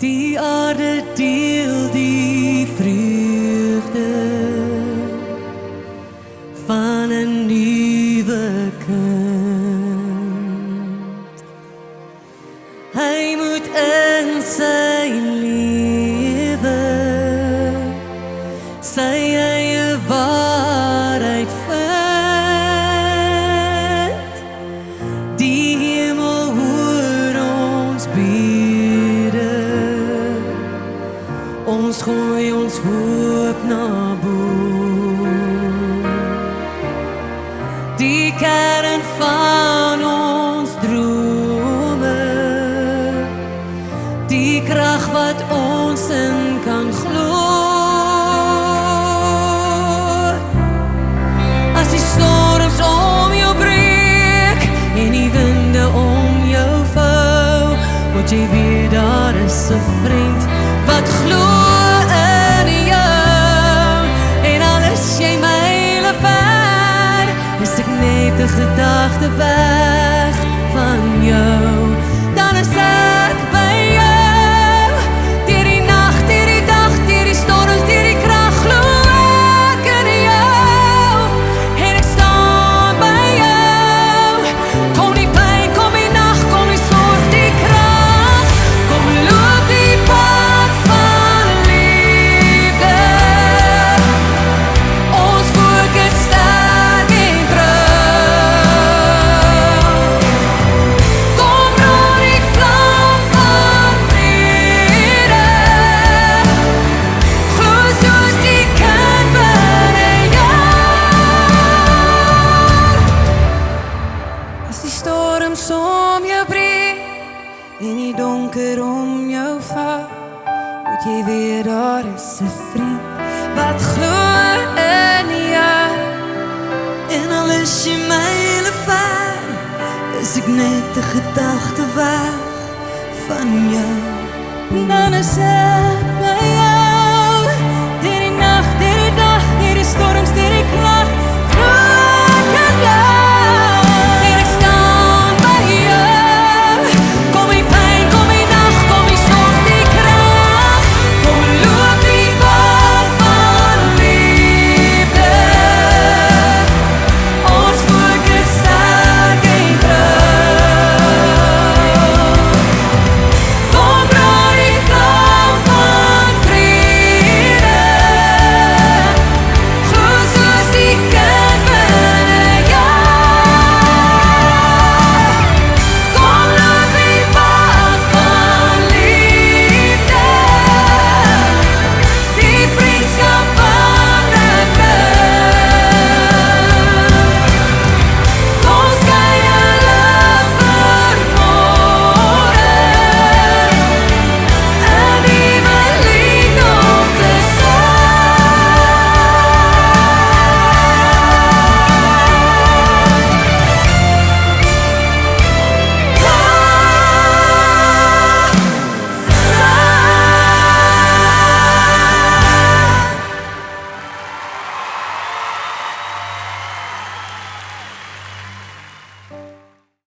Die aarde deel die vreugde van 'n nuwe kind. Hy moet in sy lewe sy eie waarheid vind. Die hemel hoor ons bede, ons gooi ons hoop na bo. Die kern van ons drome, die krag wat ons in kan glo. As die storms om jou breek en die winde om jou vou, moet jy weet daar is 'n vriend wat glo in jou. En al is jy myle ver, is ek net 'n gedagte weg van jou. Dan is ek by jou, deur die nag, deur die dag, deur die storms, deur die krag, glo ek in jou. En ek staan by jou. Kom die pyn, kom die nag, kom die sorg, die krag. Kom loop die pad van liefde. Ons fokus sterk en trouw. Kom brand die vlam van vrede. Glo soos die kind binne jou. As die storms om jou breek en die donker om jou val, moet jy weet daar is 'n vriend wat glo in jou. En al is jy myle ver, is ek net 'n gedagte weg van jou. Dan is ek by